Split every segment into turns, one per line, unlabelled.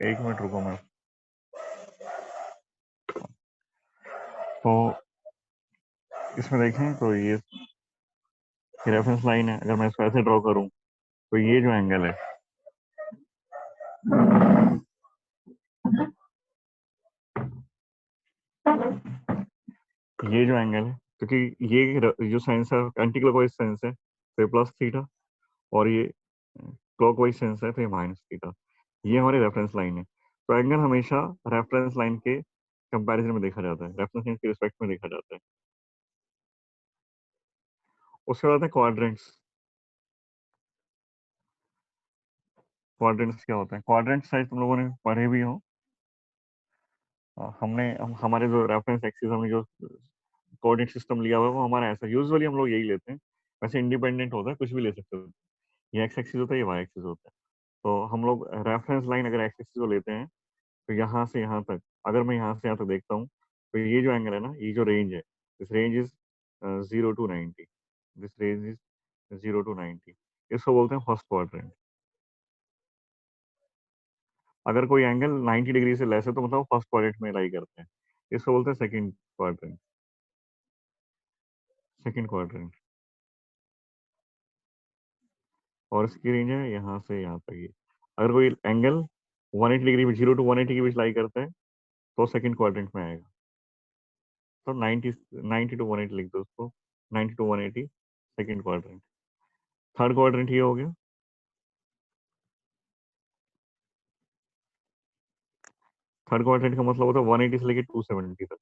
एक मिनट रुको मैं। तो इसमें देखें तो ये रेफरेंस लाइन है। अगर मैं इसको ऐसे ड्रॉ करूं तो ये जो एंगल है, ये जो एंगल है, क्योंकि ये जो सेंस है एंटी क्लॉकवाइज सेंस है तो ये प्लस थीटा, और ये क्लॉकवाइज सेंस है तो ये माइनस थीटा। ये हमारी रेफरेंस लाइन है। तो एंगल हमेशा रेफरेंस लाइन के कंपैरिजन में देखा जाता है, रेफरेंस लाइन के रिस्पेक्ट में देखा जाता है। उसके बाद है क्वाड्रेंट्स। क्वाड्रेंट्स क्या होता है? क्वाड्रेंट शायद तुम लोगों ने पढ़े भी हो। हमारे जो रेफरेंस एक्सिस, हमने जो कोऑर्डिनेट सिस्टम लिया हुआ है वो हमारा ऐसा, यूजुअली हम लोग यही लेते हैं। वैसे इंडिपेंडेंट होता है, कुछ भी ले सकते हो। ये एक्स एक्सिस होता है, ये वाई एक्सिस होता है। तो हम लोग रेफरेंस लाइन अगर एक्स एक्सिस को लेते हैं तो यहाँ से यहाँ तक, अगर मैं यहाँ से यहाँ तक देखता हूँ तो ये जो एंगल है ना, ये जो रेंज है, this range is 0 to 90। This range is 0 to 90। इसको बोलते हैं फर्स्ट क्वाड्रेंट। अगर कोई एंगल 90 डिग्री से लेस है तो मतलब फर्स्ट क्वाड्रेंट में लाई करते हैं। इसको बोलते हैं सेकंड क्वाड्रेंट। Second quadrant. और इसकी रेंज है यहाँ से यहाँ तक ही। अगर कोई एंगल 180 डिग्री, 0 to 180 के बीच लाई करता है तो सेकंड क्वाड्रेंट में आएगा। तो 90 to 180 लिख दो उसको, 90 to 180 second quadrant. Third quadrant ये हो गया। थर्ड क्वाड्रेंट का मतलब होता है 180 से लेके 270 तक,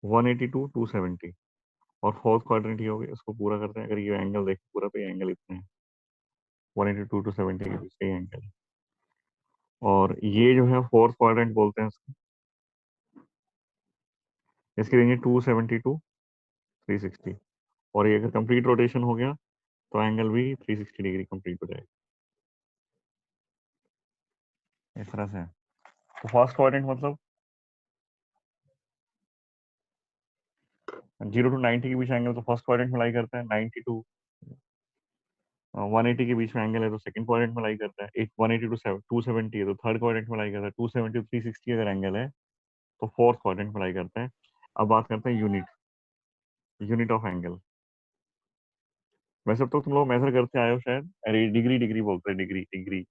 180 to 270। और फोर्थ क्वाड्रेंट ये हो गया। इसको पूरा करते हैं, अगर ये एंगल देखें पूरा तो ये एंगल इतने हैं, 182 to 70 के बीच का ये एंगल है। और ये जो है फोर्थ क्वाड्रेंट बोलते हैं इसको। इसकी रेंज है 270 to 360। और ये अगर कंप्लीट रोटेशन हो गया तो एंगल भी 360 डिग्री कंप्लीट हो जाएगा। इस तरह से है। तो फर्स्ट क्वाड्रेंट मतलब 0 to 90 के बीच एंगल तो फर्स्ट क्वाड्रेंट में लाई करता है। 90 to 180 के बीच में एंगल है तो सेकंड क्वाड्रेंट में लाई करता है। 180 to 270 है तो थर्ड क्वाड्रेंट में लाई करता है। 270 to 360 अगर एंगल है तो फोर्थ क्वाड्रेंट में लाई करता है। अब बात करते हैं यूनिट, यूनिट ऑफ एंगल। वैसे तो तुम लोग मेजर करते आए हो शायद, अरे डिग्री डिग्री बोलते हैं, डिग्री डिग्री।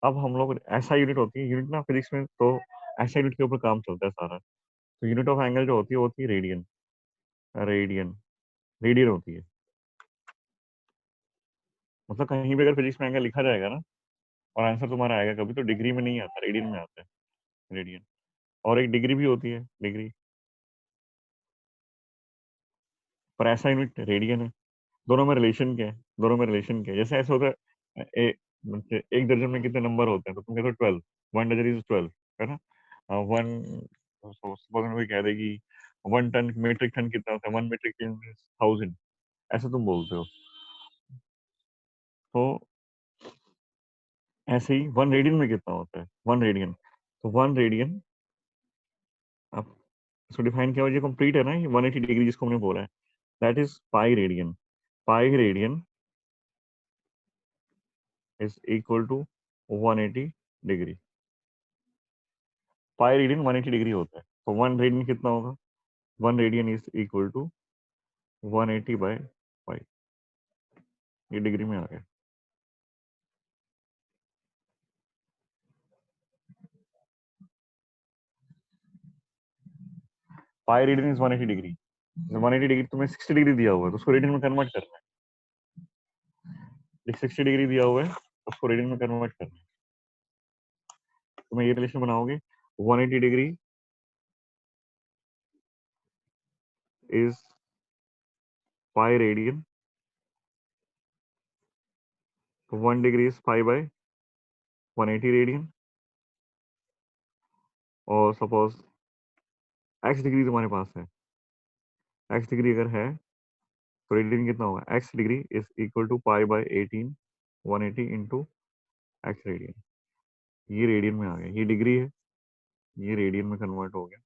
अब हम लोग ऐसा यूनिट होती है यूनिट ना फिजिक्स में, तो ऐसा यूनिट के ऊपर काम चलता है सारा। तो यूनिट ऑफ एंगल जो होती है वो होती है रेडियन। रेडियन, रेडियन होती है। मतलब कहीं भी अगर फिजिक्स में एंगल लिखा जाएगा ना और आंसर तुम्हारा आएगा कभी, तो डिग्री में नहीं आता, रेडियन में आता है। रेडियन। और एक डिग्री भी होती है, डिग्री। पर ऐसा यूनिट रेडियन है। दोनों में रिलेशन क्या है? दोनों में रिलेशन क्या है? जैसे ऐसा होता है, एक दर्जन में कितने नंबर होते हैं तो तुम कहते हो 12, वन डजन इज 12, है ना। वन, सपोज कोई कह देगी 1 टन, मीट्रिक टन कितना होता है, 1 मीट्रिक टन 1000, ऐसा तुम बोलते हो। तो ऐसे ही 1 रेडियन में कितना होता है, 1 रेडियन। तो 1 रेडियन, अब इसको डिफाइन किया हुआ, जो कंप्लीट है ना ये 180 डिग्री जिसको हमने बोला है, that is pi radian. Pi radian is equal to 180 degree. Pi radian 180 degree होता है। तो 1 रेडियन कितना होगा? 1 रेडियन इज इक्वल टू 180/पाई। ये डिग्री में आ गया। Pi radian is 180 degree. 180 degree तुम्हें 60 डिग्री दिया हुआ है तो उसको रेडियन में कन्वर्ट करना है। 60 डिग्री दिया हुआ है तो उसको रेडियन में कन्वर्ट करना है। तुम्हें ये रिलेशन बनाओगे, 180 डिग्री इज पाई रेडियन, तो 1 डिग्री इज पाई/180 रेडियन। और सपोज एक्स डिग्री तुम्हारे पास है, एक्स डिग्री अगर है तो रेडियन कितना होगा? X degree is equal to पाई/18, 180 इंटू एक्स रेडियन। ये रेडियन में आ गया, ये डिग्री है, ये रेडियन में कन्वर्ट हो गया।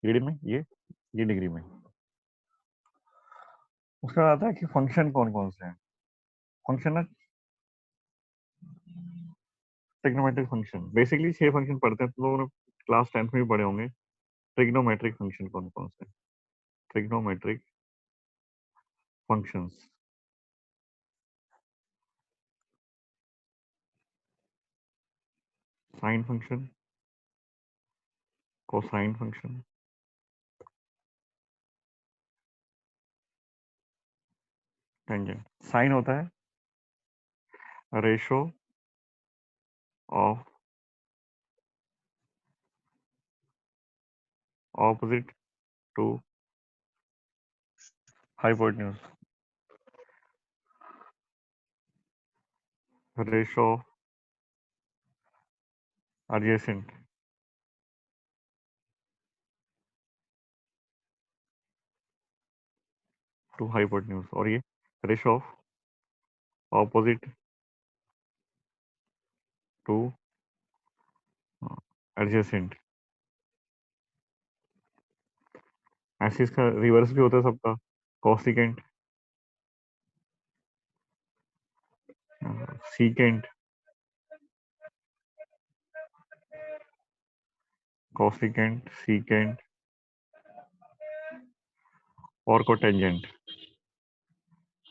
रेडियन में ये ये डिग्री में। उसके बाद आता है कि फंक्शन कौन कौन से हैं। फंक्शन ना ट्रिग्नोमेट्रिक फंक्शन, बेसिकली 6 फंक्शन पढ़ते हैं, तो लोगों ने क्लास 10th में भी पढ़े होंगे। ट्रिग्नोमेट्रिक फंक्शन कौन कौन से? Trigonometric functions, sine function, cosine function, tangent. Sine होता है ratio of opposite to hypotenuse, ratio of adjacent to hypotenuse, और ये ratio of opposite to adjacent. ऐसे इसका रिवर्स भी होता है सबका, कॉसिकेंट, सीकेंट, कॉसिकेंट, सीकेंट और कोटेंजेंट।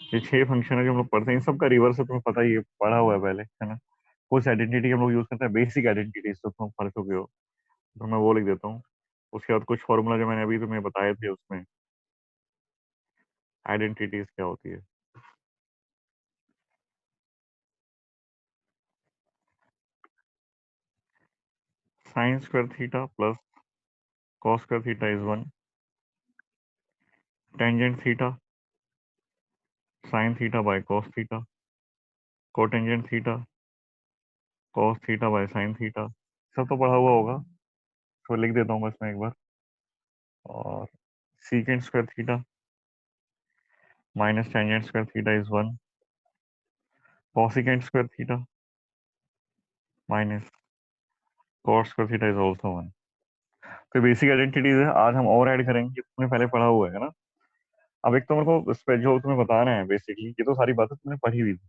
ये 6 फंक्शन है जो हम लोग पढ़ते हैं। इन सब का रिवर्स है, तुम्हें पता ही है, पढ़ा हुआ है पहले, है ना। कुछ आइडेंटिटी हम लोग यूज करते हैं, बेसिक आइडेंटिटीज, तो तुम पढ़ चुके हो, तो मैं वो लिख देता हूँ। उसके बाद कुछ फॉर्मूला जो मैंने अभी तुम्हें बताए थे उसमें, आइडेंटिटीज क्या होती है। Sine square theta plus cos square theta is 1, tangent theta sine theta by cos theta, cotangent theta cos theta by sine theta. सब तो पढ़ा हुआ होगा, तो लिख देता हूँ बस मैं एक बार। और secant square theta minus tangent square theta is 1, cosecant square theta minus cos square theta is also 1। तो बेसिक आइडेंटिटीज है, आज हम और ऐड करेंगे, ये तुमने पहले पढ़ा हुआ है ना। अब एक तो मेरे को इस पे जो तुम्हें बताना है, बेसिकली ये तो सारी बातें तुमने पढ़ी हुई थी।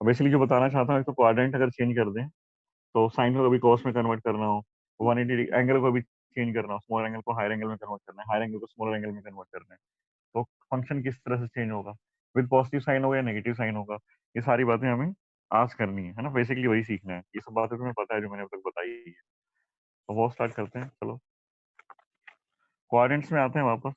बेसिकली जो बताना चाहता हूँ, एक तो क्वाड्रेंट अगर चेंज कर दें, तो साइन को कभी कॉस में कन्वर्ट करना हो, 180 एंगल को भी चेंज करना हो, स्मॉल एंगल को हायर एंगल में कन्वर्ट करना है, हायर एंगल को स्मॉल एंगल में कन्वर्ट करना है, तो फंक्शन किस तरह से चेंज होगा, विद पॉजिटिव साइन होगा या नेगेटिव साइन होगा, ये सारी बातें हमें आज करनी है ना। बेसिकली वही सीखना है, ये सब बातें तुम्हें पता है जो मैंने अब तक बताई है। तो वो स्टार्ट करते हैं, चलो क्वाड्रेंट्स में आते हैं वापस।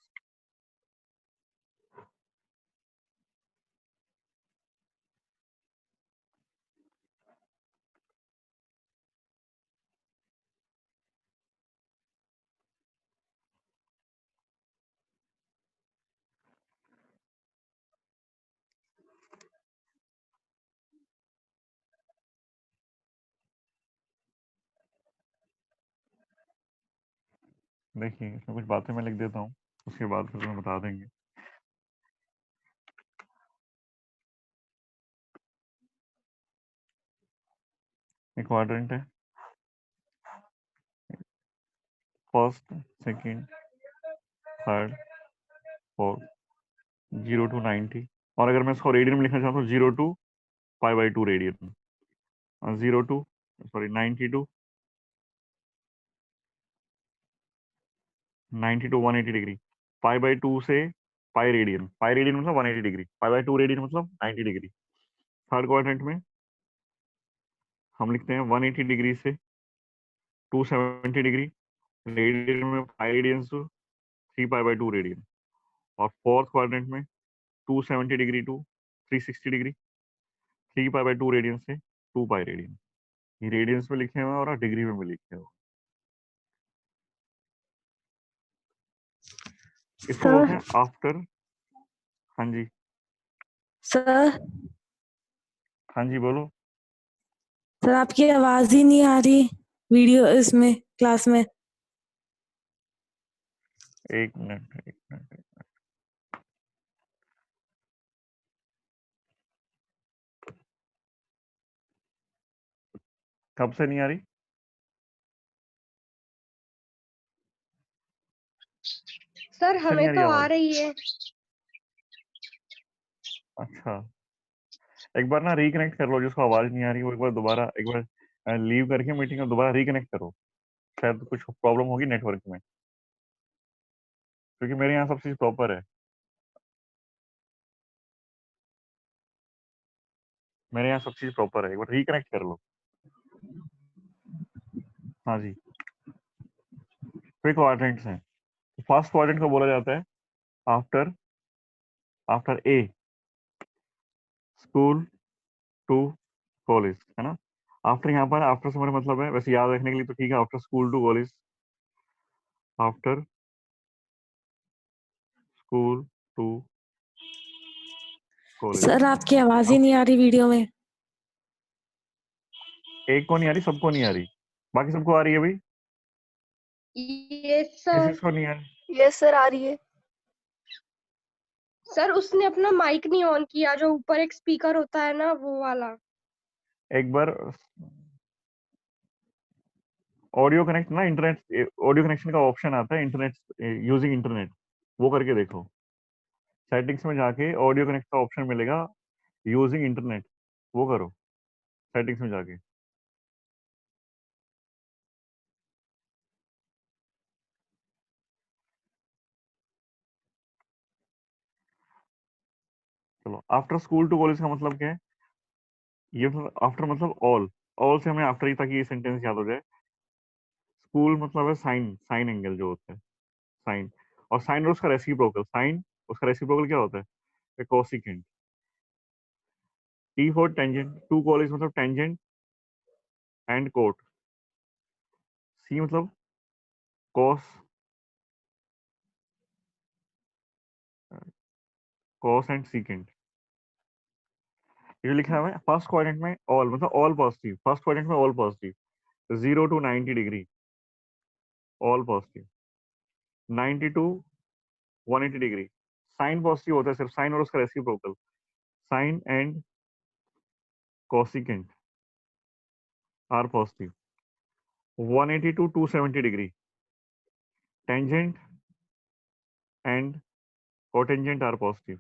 देखिए इसमें कुछ बातें मैं लिख देता हूँ, उसके बाद फिर तुम्हें बता देंगे। एक क्वाड्रेंट है, first, second, third, fourth, 0 to 90। और अगर मैं इसको रेडियन में लिखना चाहता हूँ, 0 to π/2 रेडियन, 90 to 180 डिग्री, π/2 से पाई रेडियन, पाई रेडियन मतलब 180 डिग्री, π/2 रेडियन मतलब 90 डिग्री। थर्ड क्वाड्रेंट में हम लिखते हैं 180 डिग्री से 270 डिग्री, रेडियन में पाई रेडियन टू 3π/2 रेडियन। और फोर्थ क्वाड्रेंट में 270 डिग्री टू 360 डिग्री, 3π/2 रेडियन से 2 पाई रेडियन। ये रेडियंस में लिखे हुए हैं और डिग्री में भी लिखे हुए हैं। इसको बोलते
सर
हैं आफ्टर। हाँ जी,
सर
हाँ जी बोलो।
सर आपकी आवाज ही नहीं आ रही वीडियो इसमें क्लास में।
एक मिनट, एक मिनट। कब से नहीं आ रही?
सर सर
अच्छा नहीं
हमें
आ रही
तो आ
आवाज?
रही है।
अच्छा, एक बार ना रिकनेक्ट कर लो, जिसको आवाज नहीं आ रही वो एक बार दोबारा, एक बार लीव करके मीटिंग और दोबारा रिकनेक्ट करो। शायद कुछ प्रॉब्लम होगी नेटवर्क में, क्योंकि मेरे यहाँ सब चीज प्रॉपर है। मेरे यहाँ सब चीज प्रॉपर है, एक बार रिकनेक्ट कर लो। हाँ जी, फिर क्वाड्रेंट्स हैं। फर्स्ट क्वाड्रेंट को बोला जाता है after after a school to college, है ना। आफ्टर यहाँ पर आफ्टर से मेरा मतलब है, वैसे याद रखने के लिए तो ठीक है, after school to college, after school to college.
Sir आपकी आवाज ही
अब
नहीं आ रही वीडियो में।
एक को नहीं आ रही, सबको नहीं आ रही, बाकी सबको आ रही है भाई।
यस
किस
सर।
किस को नहीं आ रही?
यस सर आ रही है।
सर उसने अपना माइक नहीं ऑन किया, जो ऊपर एक स्पीकर होता है ना वो वाला।
एक बार ऑडियो कनेक्ट ना, इंटरनेट ऑडियो कनेक्शन का ऑप्शन आता है, इंटरनेट यूजिंग इंटरनेट, वो करके देखो। सेटिंग्स में जाके ऑडियो कनेक्ट का ऑप्शन मिलेगा, यूजिंग इंटरनेट, वो करो सेटिंग्स में जाके। चलो, आफ्टर स्कूल टू कॉलेज का मतलब क्या है? ये आफ्टर मतलब ऑल से हमें आफ्टर ही तक ये सेंटेंस याद हो जाए। स्कूल मतलब है साइन, साइन एंगल जो होता है, साइन। और साइन और उसका रेसिप्रोकल, साइन उसका रेसिप्रोकल क्या होता है? Cosecant. T for tangent, to college मतलब टेंजेंट एंड कोट। सी मतलब कॉस, कॉस एंड सीकेंट। ये लिखा हुआ है फर्स्ट क्वाड्रेंट में ऑल मतलब ऑल पॉजिटिव, फर्स्ट क्वाड्रेंट में all positive, 0 to 90 degree all positive, 90 to 180 degree sine positive होता है, सिर्फ साइन और उसका reciprocal, sine and cosecant are positive. 180 to 270 degree tangent and cotangent are positive.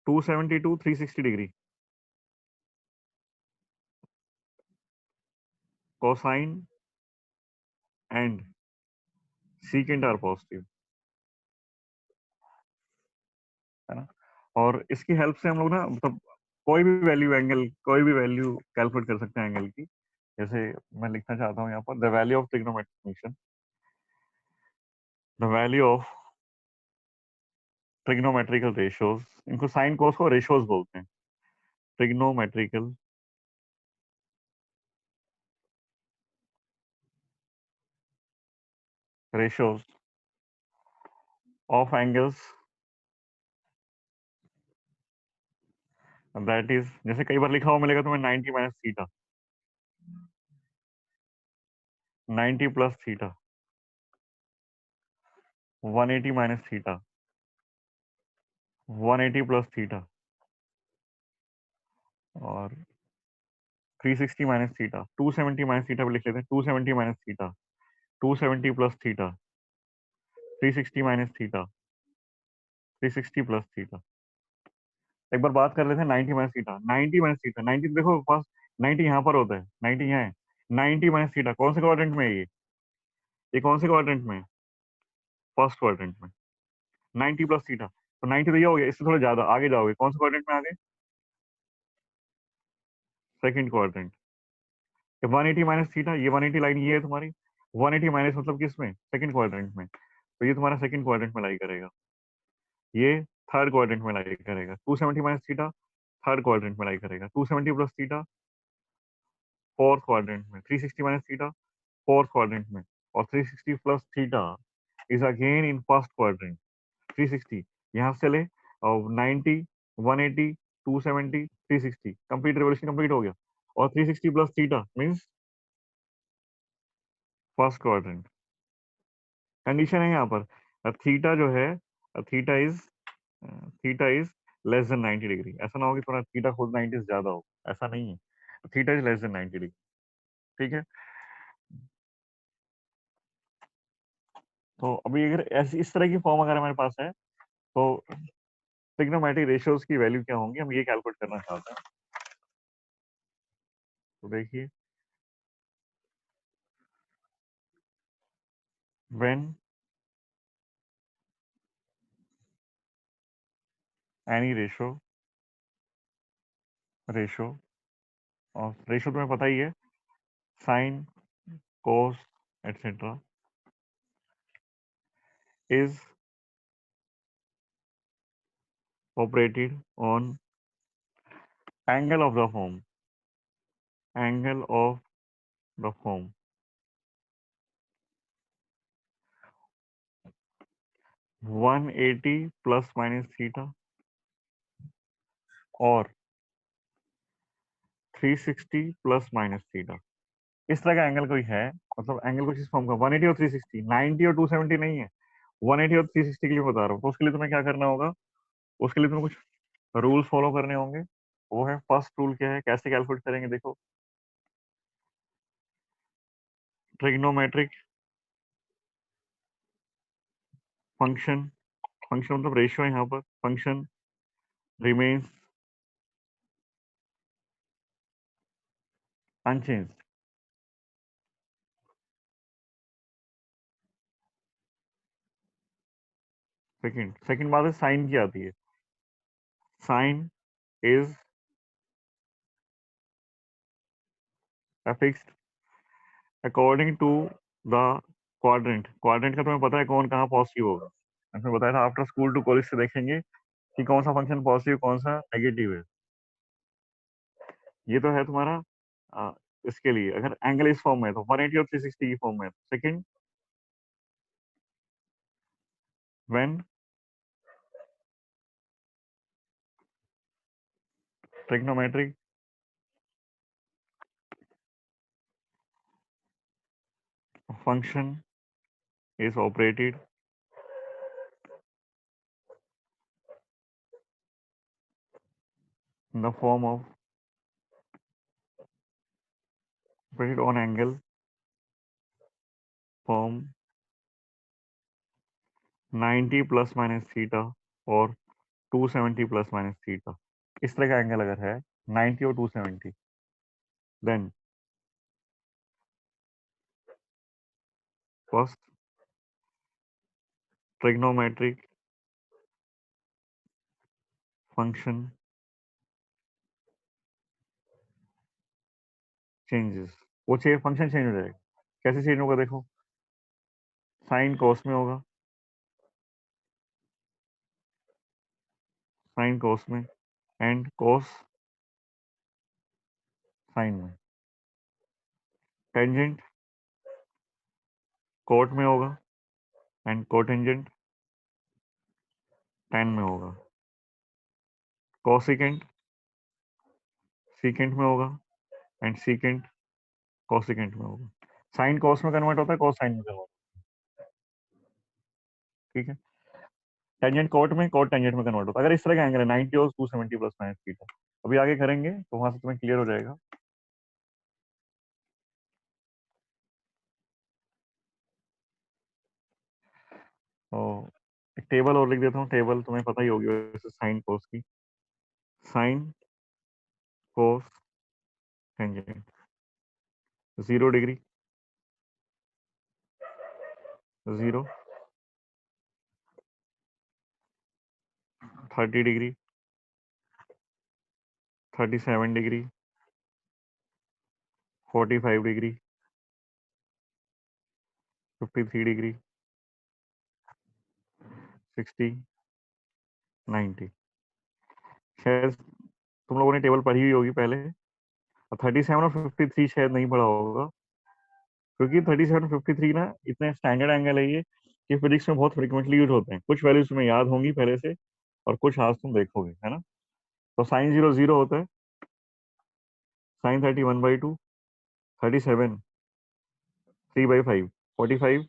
270 to 360 degree cosine and secant are positive, है ना। और इसकी help से हम लोग ना मतलब कोई भी वैल्यू एंगल, कोई भी वैल्यू कैलकुलेट कर सकते हैं एंगल की। जैसे मैं लिखना चाहता हूँ यहाँ पर the value of trigonometric function, the value of trigonometrical ratios, इनको साइन कोस को रेशियोज बोलते हैं, trigonometrical ratios of angles, that is, जैसे कई बार लिखा हुआ मिलेगा तुम्हें 90 minus theta, 90 plus theta, 180 minus theta, 180 plus theta, और 360 माइनस थीटा, 270 माइनस थीटा भी लिख लेते हैं, 270 minus theta, 270 plus theta, 360 minus theta, 360 plus theta. एक बार बात कर लेते हैं 90 माइनस थीटा, 90 माइनस थीटा, 90 देखो फर्स्ट 90 यहाँ पर होता है, 90 यहाँ है, 90 माइनस थीटा कौन से क्वाड्रेंट में है ये कौन से क्वाड्रेंट में है? फर्स्ट क्वाड्रेंट में। 90 प्लस थीटा तो 90 तो ये हो गया, इससे थोड़ा ज्यादा आगे जाओगे, कौन से क्वाड्रेंट में आगे? Second quadrant. 180 माइनस थीटा, ये 180 लाइन ये है तुम्हारी, 180 माइनस मतलब किसमें? सेकंड क्वाड्रेंट में, तो ये तुम्हारा सेकंड क्वाड्रेंट में लाई करेगा, ये थर्ड क्वाड्रेंट में लाई करेगा। 270 माइनस थीटा थर्ड क्वाड्रेंट में लाई करेगा, 270 प्लस थीटा फोर्थ क्वाड्रेंट में, 360 माइनस थीटा फोर्थ क्वाड्रेंट में, और 360 plus theta is again in first quadrant. 360 यहाँ से चले और 90, 180, 270, 360 कंप्लीट, रिवोल्यूशन कंप्लीट हो गया, और 360 plus theta means first quadrant. Condition है यहाँ पर थीटा जो है, theta is theta is less than 90 degree. ऐसा ना हो कि थोड़ा थीटा खुद 90 से ज्यादा हो, ऐसा नहीं है, theta is less than 90 degree. ठीक है, तो अभी अगर ऐसी इस तरह की फॉर्म अगर हमारे पास है तो ट्रिग्नोमेट्रिक रेशियोज की वैल्यू क्या होंगी, हम ये कैलकुलेट करना चाहते हैं। तो देखिए, व्हेन एनी रेशो और रेशो तुम्हें पता ही है, sine, cos etcetera is operated on angle of the form, angle of the form 180 plus minus theta और 360 प्लस माइनस थीटा। इस तरह का एंगल कोई है, मतलब एंगल कुछ इस फॉर्म का 180 और 360, 90 और 270 नहीं है, 180 और 360 के लिए बता रहा हूँ। तो उसके लिए तुम्हें क्या करना होगा, उसके लिए तुम्हें कुछ रूल्स फॉलो करने होंगे। वो है, फर्स्ट रूल क्या है, कैसे कैलकुलेट करेंगे, देखो, ट्रिग्नोमेट्रिक फंक्शन, फंक्शन मतलब रेशियो है यहाँ पर, फंक्शन रिमेन्स अनचेंज्ड। सेकंड बात है साइन की आती है, sine is fixed according to the quadrant. Quadrant का तुम्हें पता है कौन कहाँ पॉजिटिव होगा, मैंने बताया था आफ्टर स्कूल टू कॉलेज से देखेंगे कि कौन सा फंक्शन पॉजिटिव कौन सा नेगेटिव है। ये तो है तुम्हारा इसके लिए अगर एंगल इस फॉर्म में है तो 180 और 360 की फॉर्म में। Second, when trigonometric function is operated in the form of operated on angle form 90 plus minus theta और 270 प्लस माइनस थीटा। इस तरह का एंगल अगर है 90 और 270, then first trigonometric function changes. वो चाहिए फंक्शन चेंज हो जाएगा। कैसे चेंज होगा, देखो, साइन कॉस में होगा, साइन कॉस में एंड कॉस साइन में, टेंजेंट कोट में होगा एंड कोटेंजेंट टैन में होगा, कोसिकेंट सीकेंट में होगा एंड सीकेंट कोसिकेंट में होगा। साइन कॉस में कन्वर्ट होता है, कॉस साइन में कन्वर्ट, ठीक है। टेंजेंट कोट में, कोट टेंजेंट में कन्वर्ट होता है अगर इस तरह का एंगल है 90 और 270 प्लस माइनस थीटा। अभी आगे करेंगे तो वहां से तुम्हें क्लियर हो जाएगा। तो एक टेबल और लिख देता हूँ, टेबल तुम्हें पता ही होगी वैसे साइन कोस की, sine cos tangent 0 degree, 0, 30 degree, 37 degree, 45 degree, 53 degree, 60, 90। शायद तुम लोगों ने टेबल पढ़ी हुई होगी पहले, और 37 और 53 शायद नहीं पढ़ा होगा, क्योंकि 37 53 ना इतने स्टैंडर्ड एंगल है ये कि फिजिक्स में बहुत फ्रिक्वेंटली यूज होते हैं। कुछ वैल्यूज तुम्हें याद होंगी पहले से और कुछ आज तुम देखोगे, है ना। तो साइन 0 0 होता है, साइन 30 1/2, 37 3/5, 45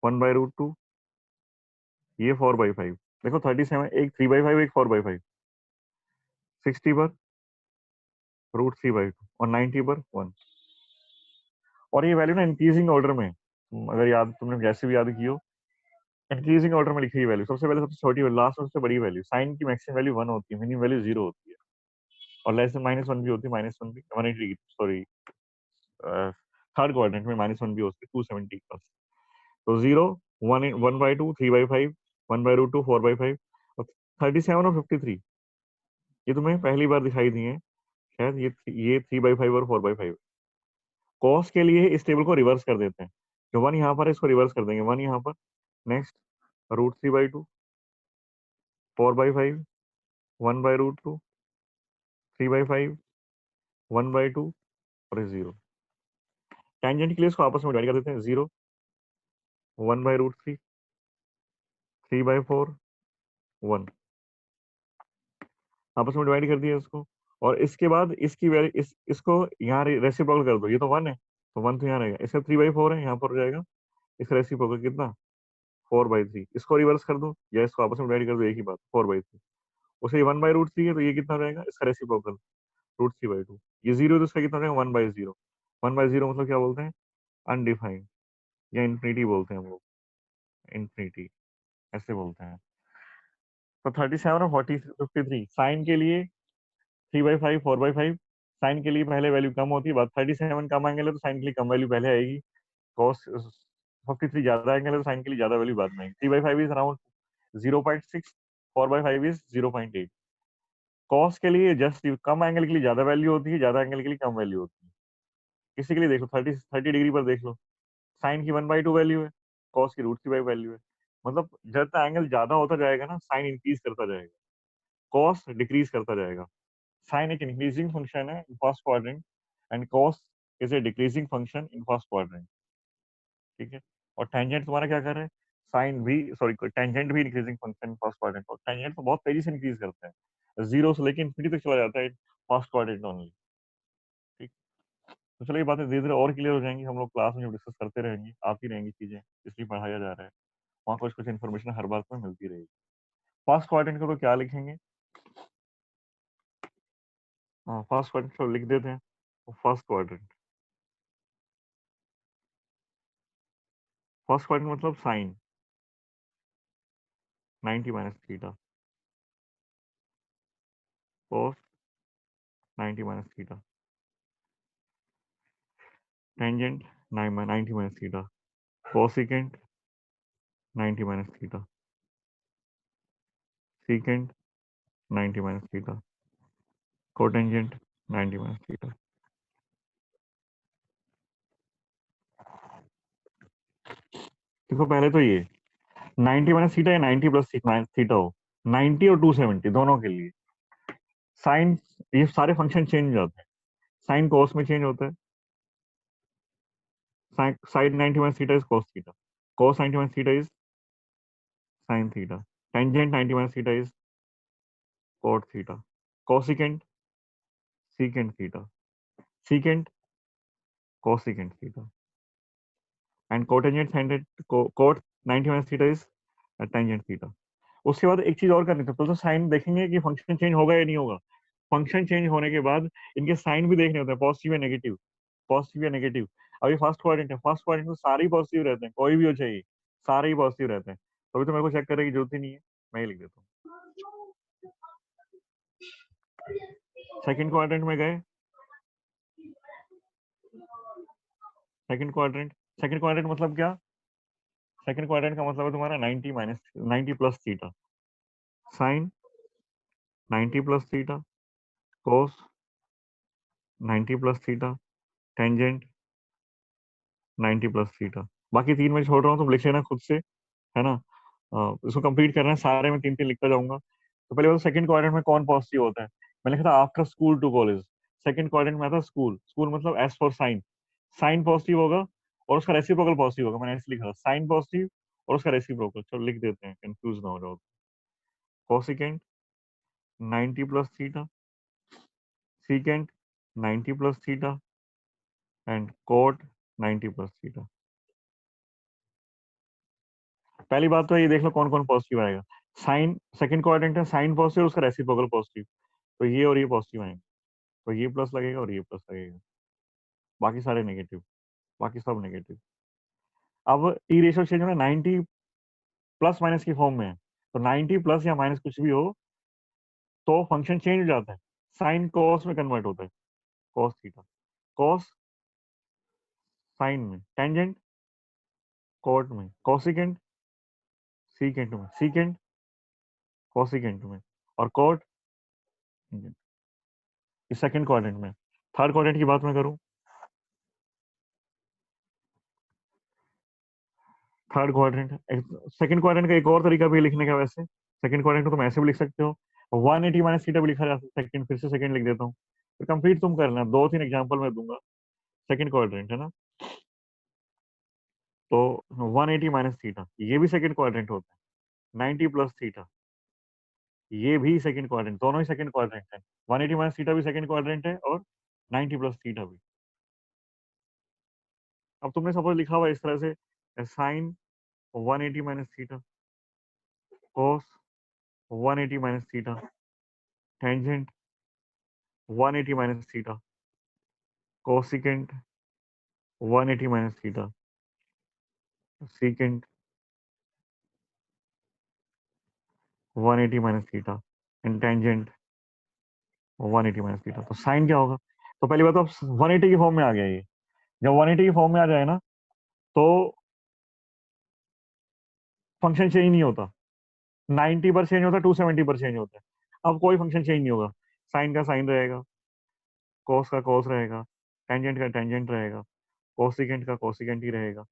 1/√2, ये 4/5। देखो 37 एक 3/5 एक 4/5, 60 पर √3/2 और 90 पर 1। और ये वैल्यू ना इंक्रीजिंग ऑर्डर में, अगर याद तुमने जैसे भी याद की हो, इंक्रीजिंग ऑर्डर में लिखी हुई वैल्यू, सबसे पहले सबसे छोटी वैल्यू, लास्ट में सबसे बड़ी वैल्यू। साइन की मैक्सिमम वैल्यू 1 होती है, मिनिमम वैल्यू 0 होती है, और लेस देन -1 भी होती है, -1 भी 180, सॉरी थर्ड क्वाड्रेंट में -1 भी होती है 270 प्लस। तो 0, 1, 1/2, 3/5, 1/√2, 4/5 और 37 और 53 ये तुम्हें पहली बार दिखाई दी है शायद, ये 3/5 और 4/5। कॉस के लिए इस टेबल को रिवर्स कर देते हैं, जो 1 यहाँ पर है इसको रिवर्स कर देंगे, 1 यहाँ पर, नेक्स्ट √3/2, 4/5, 1/√2, 3/5, 1/2 और 0। टेंजेंट के लिए इसको आपस में डिवाइड कर देते हैं, 0, 1/√3, 3/4, 1 आपस में डिवाइड कर दिया इसको। और इसके बाद इसकी वैल्यू इसको यहाँ रेसिप्रोकल कर दो, ये तो 1 है तो 1 तो यहाँ रहेगा, इसका 3/4 है यहाँ पर हो जाएगा, इसका रेसिप्रोकल कितना 4/3, इसको रिवर्स कर दो या इसको आपस में डिवाइड कर दो, एक ही बात 4/3। उसे 1/√3 है तो ये कितना रहेगा, इसका रेसिप्रोकल √3/2, ये 0 तो इसका कितना रहेगा 1/0। 1/0 मतलब क्या बोलते हैं, अनडिफाइंड या इन्फिनिटी बोलते हैं हम लोग, इन्फिनिटी ऐसे बोलते हैं। तो 37 और 53 साइन के लिए 3/5, 4/5, साइन के लिए पहले वैल्यू कम होती है, बाद 37 कम एंगल है तो साइन के लिए कम वैल्यू पहले आएगी, कॉस 53 ज्यादा एंगल है तो साइन के लिए ज्यादा वैल्यू बाद में आएगी। 3/5 इज अराउंड 0.6, 4/5 इज 0.8। कॉस के लिए जस्ट कम एंगल के लिए ज्यादा वैल्यू होती है, ज्यादा एंगल के लिए कम वैल्यू होती है। किसी के लिए देख लो 30 डिग्री पर देख लो, साइन की 1/2 वैल्यू है, कॉस की √3 वैल्यू है। मतलब जब एंगल ज्यादा होता जाएगा ना, साइन इंक्रीज करता जाएगा, कॉस डिक्रीज करता जाएगा। साइन एक इंक्रीजिंग फंक्शन है in first quadrant and cos is a decreasing function in first quadrant, ठीक है। और टेंजेंट तुम्हारा क्या कर रहा है, साइन भी, सॉरी टेंजेंट भी इंक्रीजिंग फंक्शन फर्स्ट क्वाड्रेंट, और टेंजेंट तो बहुत तेजी से इंक्रीज करता है, 0 से लेकर इंफिनिटी तक चला जाता है फर्स्ट क्वाड्रेंट ओनली, ठीक। तो चलो ये बातें धीरे धीरे और क्लियर हो जाएंगी, हम लोग क्लास में जब डिस्कस करते रहेंगे, आती रहेंगी चीजें, इसलिए पढ़ाया जा रहा है, वहाँ कुछ कुछ इन्फॉर्मेशन हर बार में मिलती रहेगी। फर्स्ट क्वाड्रेंट को तो क्या लिखेंगे, हाँ फर्स्ट क्वाड्रेंट को लिख देते हैं, फर्स्ट क्वाड्रेंट मतलब sine 90 minus theta, cos 90 minus theta, tangent 90 minus theta, cosecant 90 minus theta, secant 90 minus theta, cotangent 90 minus theta. देखो पहले तो ये 90 माइनस थीटा या 90 प्लस थीटा हो, 90 और 270 दोनों के लिए साइन, ये सारे फंक्शन चेंज हो जाते हैं, साइन कोस में चेंज होता है, sine 90 minus theta is cos theta, cos 90 minus theta is sine theta, tangent 90 minus theta is cot theta, cosecant secant theta, secant cosecant theta, and cotangent cot 90 minus theta is tangent theta. उसके बाद एक चीज और करनी थी, तो sign देखेंगे कि फंक्शन चेंज होगा या नहीं होगा, फंक्शन चेंज होने के बाद इनके साइन भी देखने होते हैं, पॉजिटिव या नेगेटिव, पॉजिटिव या नेगेटिव। अभी फर्स्ट क्वाड्रेंट है, फर्स्ट क्वाड्रेंट में सारे ही पॉजिटिव रहते हैं, कोई भी हो चाहिए, सारे ही पॉजिटिव रहते हैं, तो अभी तो मेरे को चेक करने की जरूरत ही नहीं है, मैं ही लिख देता हूँ। सेकंड क्वाड्रेंट में गए, सेकंड क्वाड्रेंट मतलब क्या, सेकंड क्वाड्रेंट का मतलब है तुम्हारा 90 minus 90 plus theta, sine 90 plus theta, cos 90 plus theta, tangent 90 plus theta. बाकी 3 मैं छोड़ रहा हूँ, तुम लिख लेना खुद से, है ना। इसको कंप्लीट करना है, सारे में 3 3 लिखता जाऊंगा। तो पहले बताओ सेकंड क्वाड्रेंट में कौन पॉजिटिव होता है, मैंने लिखा था after school to college, second quadrant में आता स्कूल, स्कूल मतलब S for sine, sine positive होगा और उसका रेसिप्रोकल पॉजिटिव होगा, मैंने ऐसे लिखा साइन पॉजिटिव और उसका रेसिप्रोकल, चलो लिख देते हैं कंफ्यूज ना हो जाओ। Cosecant 90 plus theta, secant 90 plus theta and cot 90 plus theta. पहली बात तो ये देख लो कौन कौन पॉजिटिव आएगा, साइन सेकंड क्वाड्रेंट है, साइन पॉजिटिव उसका रेसिप्रोकल पॉजिटिव, तो ये और ये पॉजिटिव आएंगे, तो ये प्लस लगेगा और ये प्लस लगेगा, बाकी सारे नेगेटिव, बाकी सब नेगेटिव। अब ई रेशियो चेंज होना 90 प्लस माइनस की फॉर्म में है, तो 90 प्लस या माइनस कुछ भी हो तो फंक्शन चेंज हो जाता है, साइन कॉस में कन्वर्ट होता है, कॉस थीटा, कॉस साइन में, टेंजेंट कॉट में, कोसिकेंट सीकेंट में, सीकेंट कोसिकेंट में, और कॉट इस सेकंड क्वाड्रेंट में। थर्ड क्वाड्रेंट की बात मैं करूं, थर्ड क्वाड्रेंट, सेकंड क्वाड्रेंट का एक और तरीका भी है लिखने का वैसे, सेकंड क्वाड्रेंट को तुम ऐसे भी लिख सकते हो, 180 माइनस थीटा भी लिखा जा सकता है, सेकंड, फिर से सेकंड लिख देता हूँ, फिर कंप्लीट तुम करना, 2-3 एग्जांपल मैं दूंगा। सेकंड क्वाड्रेंट है ना, तो 180 माइनस थीटा ये भी सेकंड क्वाड्रेंट होता है, 90 प्लस थीटा ये भी सेकंड क्वाड्रेंट, दोनों ही सेकंड क्वाड्रेंट है, 180 माइनस थीटा भी सेकंड क्वाड्रेंट है और 90 प्लस थीटा भी। अब तुमने सपोज लिखा हुआ इस तरह से, sine 180 minus theta, cos 180 minus theta, tangent 180 minus theta, cosecant 180 minus theta, secant 180 minus theta, and tangent 180 minus theta. तो साइन क्या होगा, तो पहली बात तो 180 की फॉर्म में आ गया ये, जब 180 की फॉर्म में आ जाए ना तो फंक्शन चेंज नहीं होता, 90 पर चेंज होता है, 270 पर चेंज होता है, अब कोई फंक्शन चेंज नहीं होगा, साइन का साइन रहेगा, कोस का कोस रहेगा, टेंजेंट का टेंजेंट रहेगा, कोसिकेंट का कोसिकेंट ही रहेगा,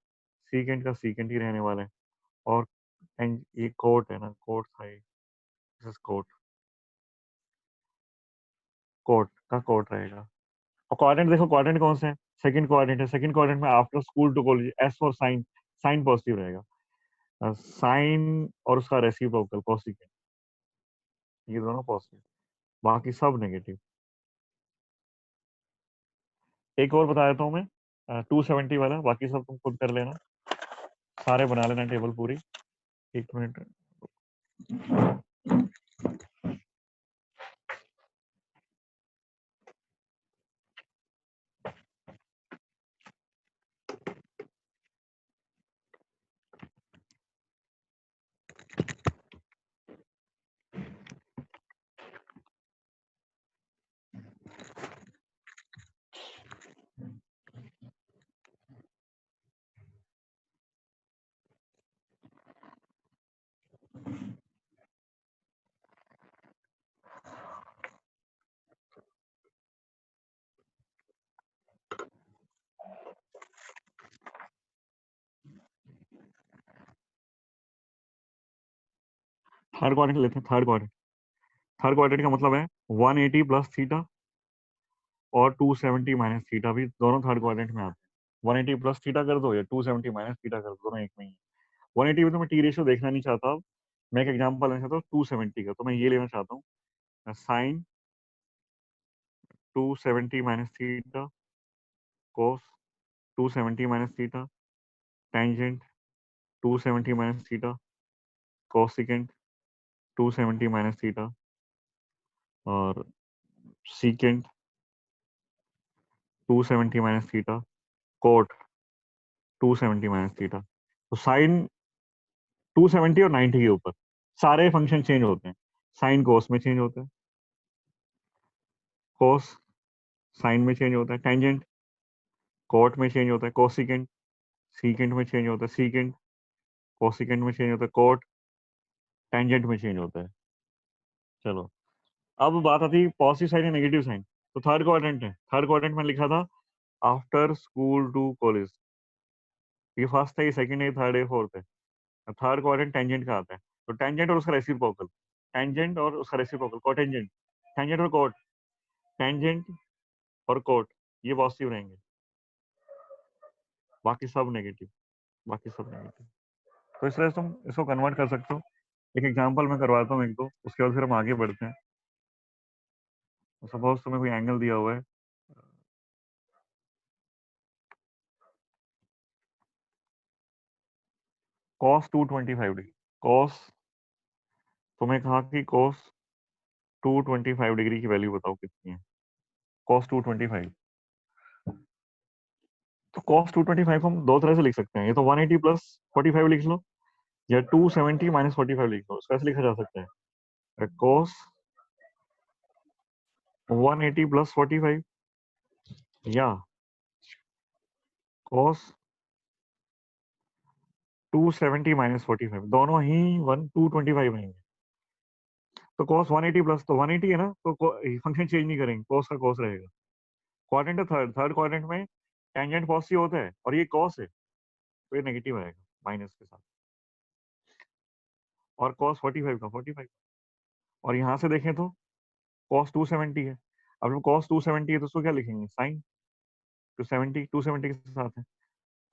सीकेंट का सीकेंट ही रहने वाला है, और ये कोट है ना, कोट था ये, कोट, कोट का कोट रहेगा। और क्वाड्रेंट देखो, क्वाड्रेंट कौन सा है, सेकंड क्वाड्रेंट है, सेकंड क्वाड्रेंट में after school to college, S for sine, sine positive रहेगा, साइन और उसका रेसिप्रोकल कोसिकेंट, ये दोनों पॉजिटिव, बाकी सब नेगेटिव। एक और बता देता हूँ मैं, 270 वाला, बाकी सब तुम खुद कर लेना, सारे बना लेना टेबल पूरी, एक मिनट। थर्ड क्वाड्रेंट लेते हैं, थर्ड क्वाड्रेंट, थर्ड क्वाड्रेंट का मतलब है 180 प्लस थीटा और 270 माइनस थीटा, भी दोनों थर्ड क्वाड्रेंट में आते हैं। 180 प्लस थीटा कर दो या 270 माइनस थीटा कर दो, दोनों एक में ही है। 180 में तो मैं टी रेशियो देखना नहीं चाहता, अब मैं एक एग्जांपल लेना चाहता हूँ 270 का, तो मैं ये लेना चाहता हूँ, sine 270 minus theta, cos 270 minus theta, tangent 270 minus theta, cosecant 270 minus theta, और secant 270 minus theta, cot 270 minus theta. तो साइन 270 और 90 के ऊपर सारे फंक्शन चेंज होते हैं, साइन कोस में चेंज होता है, कोस साइन में चेंज होता है, टेंजेंट कोट में चेंज होता है, कोसिकेंट सीकेंट में चेंज होता है, सीकेंट कोसिकेंट में चेंज होता है, कोट टेंजेंट में चेंज होता है। चलो, अब बात आती है पॉजिटिव साइन या नेगेटिव साइन। तो थर्ड क्वाड्रेंट है, थर्ड क्वाड्रेंट में लिखा था आफ्टर स्कूल टू कॉलेज, ये फर्स्ट है, ये सेकंड है, थर्ड है, फोर्थ है। थर्ड क्वाड्रेंट टेंजेंट का आता है, तो टेंजेंट और उसका रेसिप्रोकल, टेंजेंट और उसका रेसिप्रोकल कोटेंजेंट, टेंजेंट और कोट, टेंजेंट और कोट ये पॉजिटिव रहेंगे, बाकी सब नेगेटिव, बाकी सब नेगेटिव। तो इस तरह से तुम इसको कन्वर्ट कर सकते हो। एक एग्जांपल मैं करवाता हूँ एक दो, उसके बाद फिर हम आगे बढ़ते हैं। सपोज तुम्हें कोई एंगल दिया हुआ है, cos 225 डिग्री, cos, तुम्हें कहा कि cos 225 डिग्री की वैल्यू बताओ कितनी है, cos 225। तो cos 225 हम दो तरह से लिख सकते हैं, ये तो 180 प्लस 45 लिख लो, या 270 माइनस 45 लिख दो, उसको ऐसे लिखा जा सकता है cos 180 प्लस 45 या cos 270 माइनस 45, दोनों ही 225 आएंगे। तो cos 180 प्लस, तो 180 है ना, तो फंक्शन चेंज नहीं करेंगे, cos का cos रहेगा। क्वाड्रेंट है थर्ड क्वाड्रेंट में टेंजेंट पॉजिटिव होता है और ये cos है, तो ये नेगेटिव आएगा माइनस के साथ, और cos 45 का 45। और यहाँ से देखें तो cos 270 है, अब जब cos 270 है तो उसको क्या लिखेंगे, साइन 270 के साथ है।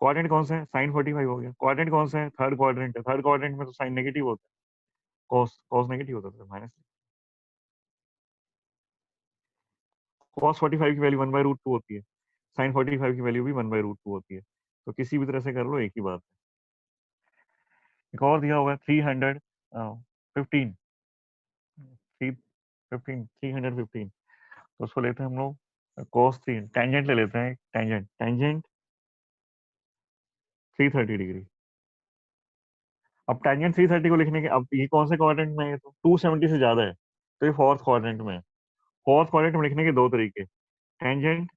क्वाड्रेंट कौन सा है, साइन 45 हो गया। क्वाड्रेंट कौन सा है, थर्ड क्वाड्रेंट है, थर्ड क्वाड्रेंट में तो साइन नेगेटिव होता है, कॉस नेगेटिव होता है, माइनस। cos 45 की वैल्यू 1/√2 होती है, sin 45 की वैल्यू भी 1/√2 होती है, तो किसी भी तरह से कर लो एक ही बात है। एक और दिया हुआ है 315 315, तो उसको लेते हैं हम लोग cos 3, टेंजेंट ले लेते हैं, टेंजेंट 330 डिग्री। अब टेंजेंट 330 को लिखने के, अब ये कौन से क्वाड्रेंट में है, तो 270 से ज्यादा है, तो ये फोर्थ क्वाड्रेंट में है। फोर्थ क्वाड्रेंट में लिखने के दो तरीके, टेंजेंट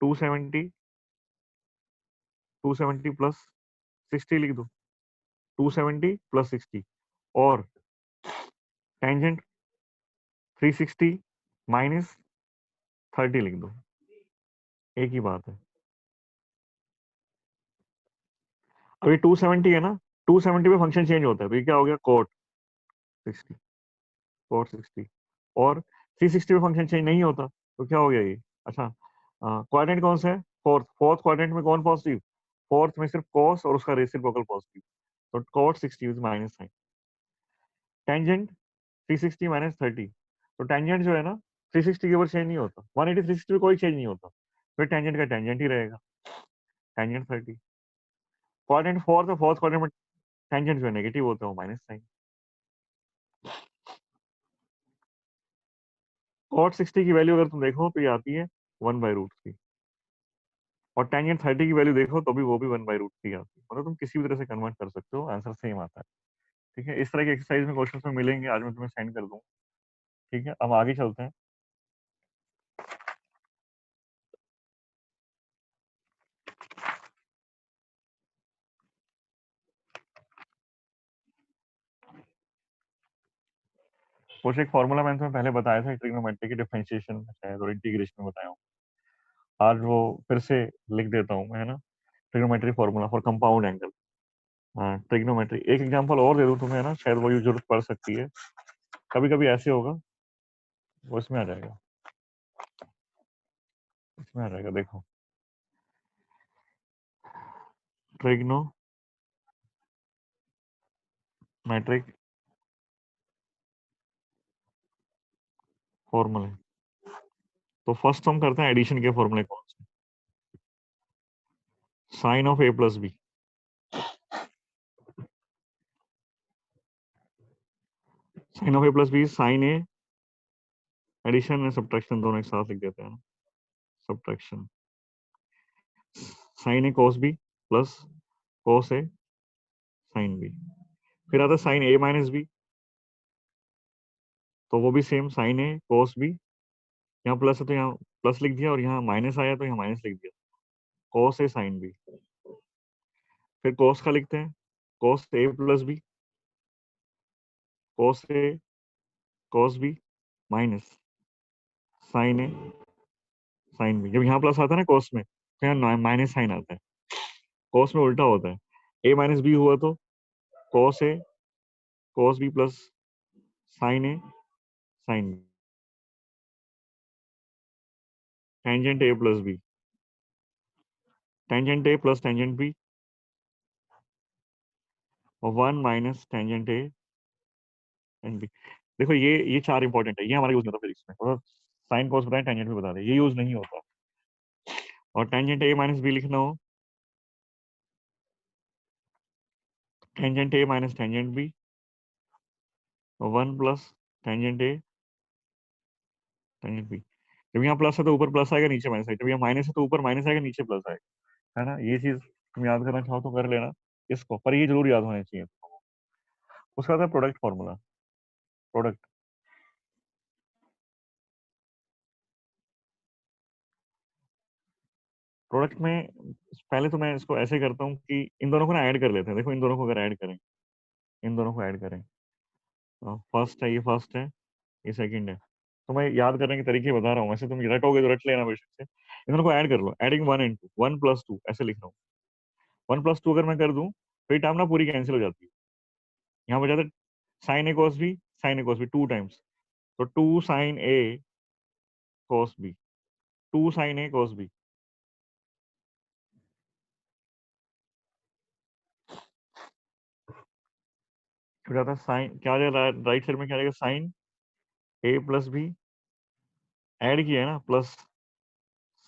270 प्लस 60 लिख दो, 270 प्लस 60, और टेंजेंट 360 माइनस 30 लिख दो, एक ही बात है। अभी 270 है ना, 270 पे फंक्शन चेंज होता है, तो ये क्या हो गया, कोट 60, कोट 60, और 360 पे फंक्शन चेंज नहीं होता, तो क्या हो गया ये, अच्छा क्वाड्रेंट कौन सा है, फोर्थ क्वाड्रेंट में कौन पॉजिटिव, फोर्थ में सिर्फ cos और उसका रेसिप्रोकल पॉजिटिव, तो cot 60 minus sine. Tangent 360 minus 30, तो टेंजेंट जो है ना 360 के ऊपर चेंज नहीं होता, 180 360 में कोई चेंज नहीं होता, फिर टेंजेंट का टेंजेंट ही रहेगा, टेंजेंट 30। क्वाड्रेंट फोर्थ है, फोर्थ क्वाड्रेंट में टेंजेंट जो है नेगेटिव होता है, वो माइनस साइन। cot 60 की वैल्यू अगर तुम देखो तो ये आती है 1/√3, और टेंजेंट 30 की वैल्यू देखो तो भी वो भी 1/√3 आती है, मतलब तुम किसी भी तरह से कन्वर्ट कर सकते हो, आंसर सेम आता है। ठीक है, इस तरह के एक्सरसाइज में क्वेश्चन में मिलेंगे, आज मैं तुम्हें सेंड कर दूंगा। ठीक है, अब आगे चलते हैं। कुछ एक फॉर्मूला मैंने तुम्हें पहले बताया था ट्रिग्नोमेट्री की डिफरेंशिएशन में शायद, और इंटीग्रेशन में बताया हूँ, आज वो फिर से लिख देता हूँ मैं, है ना, trigonometry formula for compound angle. हाँ, ट्रिग्नोमेट्री, एक एग्जांपल और दे दूं तुम्हें, है ना, शायद वो जरूरत पड़ सकती है, कभी कभी ऐसे होगा, वो इसमें आ जाएगा, इसमें आ जाएगा, देखो ट्रिग्नोमेट्रिक फॉर्मूले। तो फर्स्ट हम करते हैं एडिशन के फॉर्मूले कौन से, sine of a plus B, sine of a plus B, sine A, addition and subtraction दोनों एक साथ लिख देते हैं, subtraction, sine A cos B plus cos A sine B. फिर आता है साइन ए माइनस बी, तो वो भी same, sign A cos B, यहाँ प्लस है तो यहाँ प्लस लिख दिया, और यहाँ माइनस आया तो यहाँ माइनस लिख दिया, कॉस ए साइन बी। फिर कॉस का लिखते हैं, cos A plus B, cos A cos B minus sine A sine B. जब यहाँ प्लस आता है ना कॉस में, तो यहाँ माइनस साइन आता है, कॉस में उल्टा होता है, ए माइनस बी हुआ तो cos A cos B plus sine A sine B, tangent A plus B, tangent A plus tangent B, और 1 minus tangent A and B. देखो ये चार इंपॉर्टेंट है, ये हमारा यूज नहीं होता फिजिक्स में, और साइन कॉस बताएं, टेंजेंट भी बता दें, ये यूज नहीं होता। और टेंजेंट ए माइनस बी लिखना हो, tangent A minus tangent B, 1 plus tangent A tangent B. जब यहाँ प्लस है तो ऊपर प्लस आएगा, नीचे माइनस आएगा, जब यहाँ माइनस है तो ऊपर माइनस आएगा, नीचे प्लस आएगा, है ना, ये चीज तुम याद करना चाहो तो कर लेना। इसको, पर ये जरूर याद होने चाहिए। उसका था प्रोडक्ट फॉर्मूला, प्रोडक्ट। प्रोडक्ट में पहले तो मैं इसको ऐसे करता हूँ कि इन दोनों को ना ऐड कर लेते हैं। देखो इन दोनों को अगर ऐड करें, इन दोनों को ऐड करें, फर्स्ट है, ये फर्स्ट है, ये सेकंड है। तो मैं याद करने के तरीके बता रहा हूँ, वैसे तुम रटोगे तो रट लेना बेशक से। इन दोनों को ऐड कर लो, एडिंग 1 and 2, 1 + 2 ऐसे लिख रहा हूँ। 1 + 2 अगर मैं कर दूं तो ये टर्म ना पूरी कैंसिल हो जाती है। यहाँ पर जाता है sign A cos B, sine A cos B 2 times, तो 2 sign A cos B, 2 sign A cos B. हो जाता है साइन, क्या आ जाएगा राइट साइड में, क्या आ जाएगा sign A plus B, add किया है ना, plus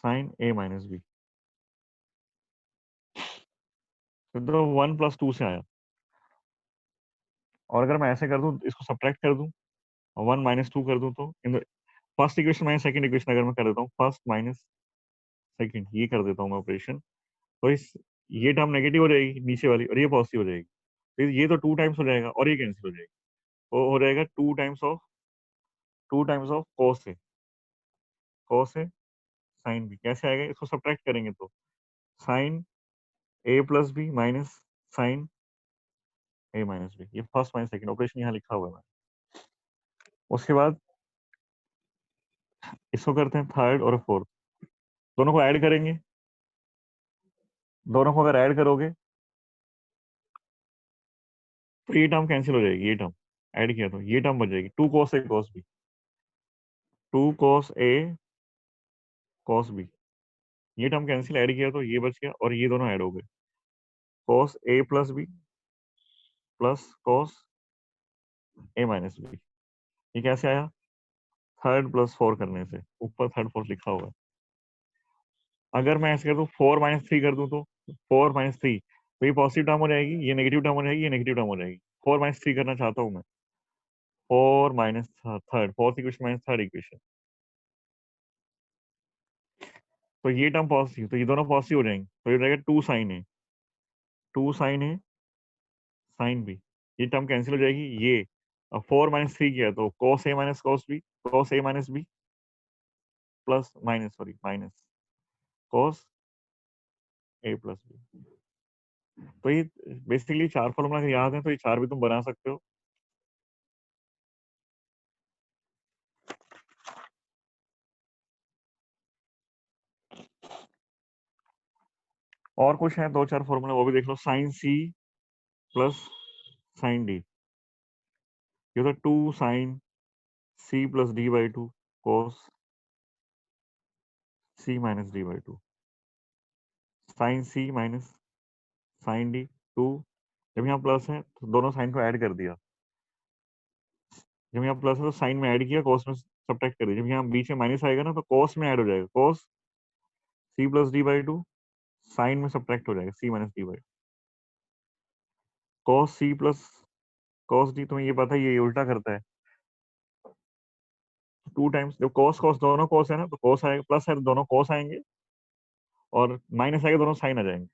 sine A minus B. तो 1 + 2 से आया। और अगर मैं ऐसे कर दूं, इसको सब्ट्रैक्ट कर दूं और 1 - 2 कर दूं, तो in first equation minus second equation अगर मैं कर देता हूँ, फर्स्ट माइनस सेकंड, ये कर देता हूँ मैं ऑपरेशन, तो इस ये टर्म नेगेटिव हो जाएगी नीचे वाली, और ये पॉजिटिव हो जाएगी। तो ये तो 2 टाइम्स हो जाएगा और ये कैंसिल हो जाएगी, वो हो जाएगा 2 times of cos A sine B. कैसे आएगा, इसको सब्ट्रैक्ट करेंगे तो sine A plus B minus sine A minus B. ये फर्स्ट माइनस सेकंड ऑपरेशन यहाँ लिखा हुआ है। उसके बाद इसको करते हैं थर्ड और फोर्थ, दोनों को ऐड करेंगे। दोनों को अगर ऐड करोगे तो ये टर्म कैंसिल हो जाएगी, ये टर्म ऐड किया तो ये टर्म बच जाएगी, 2 cos ए cos बी, 2 cos ए cos बी। ये टर्म कैंसिल, ऐड किया तो ये बच गया, और ये दोनों ऐड हो गए, cos A plus B plus cos A minus B. ये कैसे आया, थर्ड प्लस 4 करने से, ऊपर थर्ड फोर्थ लिखा हुआ है। अगर मैं ऐसे कर दूं 4 - 3 कर दूं, तो 4 - 3, तो ये पॉजिटिव टर्म हो जाएगी, ये नेगेटिव टर्म हो जाएगी, ये नेगेटिव टर्म हो जाएगी। 4 - 3 करना चाहता हूं मैं, 4 minus third, fourth equation minus third equation, तो ये टर्म पॉजिटिव, तो ये दोनों पॉजिटिव हो जाएंगे, तो ये हो जाएगा 2 sign A, 2 sign A sine B. ये टर्म कैंसिल हो जाएगी, ये अब 4 - 3 किया तो cos A minus cos B, cos A minus B plus minus, sorry minus cos A plus B. तो ये बेसिकली 4 फॉर्मूला अगर याद है तो ये 4 भी तुम बना सकते हो। और कुछ है 2-4 फॉर्मूला, वो भी देख लो। Sine C plus sine D, ये तो 2 sine C plus D by 2 cos C minus D by 2, sine C minus sine D 2। जब यहाँ प्लस है तो दोनों साइन को ऐड कर दिया, जब यहाँ प्लस है तो साइन में ऐड किया, कॉस में सब्ट्रैक्ट कर दिया। जब यहाँ बीच में माइनस आएगा ना, तो कॉस में ऐड हो जाएगा, cos C plus D by 2, sine में सब्ट्रैक्ट हो जाएगा C minus D by, cos C plus cos D. तुम्हें ये पता है ये उल्टा करता है, 2 टाइम्स, जब कॉस कॉस दोनों कॉस है ना, तो कॉस आएगा, प्लस है तो दोनों कॉस आएंगे, और माइनस आएगा दोनों साइन आ जाएंगे,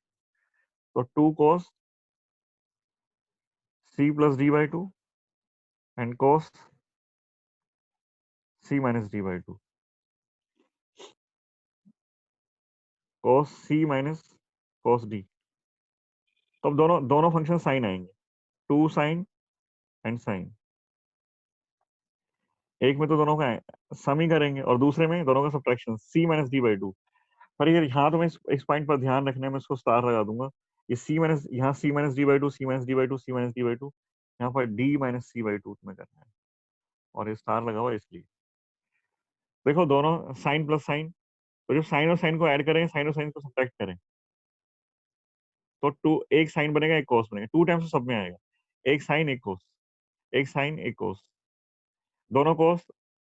तो 2 cos C plus D by 2 and cos C minus D by 2, cos C minus cos D. तो अब दोनों दोनों फंक्शन साइन आएंगे, 2 साइन एंड साइन। एक में तो दोनों का सम ही करेंगे, और दूसरे में दोनों का subtraction, C minus D by 2। पर ये यहाँ तो मैं इस पॉइंट पर ध्यान रखना है, मैं इसको स्टार लगा दूंगा। ये सी माइनस, यहाँ C minus D by 2, C minus D by 2, C minus D by 2, यहाँ पर डी माइनस सी बाई 2 तुम्हें करना है, और ये स्टार लगा हुआ है इसलिए। देखो दोनों साइन प्लस साइन, तो जब साइन और साइन को ऐड करें, साइन और साइन को सब्ट्रैक्ट करें, तो टू, एक साइन बनेगा एक कोस बनेगा, 2 टाइम्स तो सब में आएगा, एक साइन एक कोस, एक साइन एक कोस, दोनों कोस,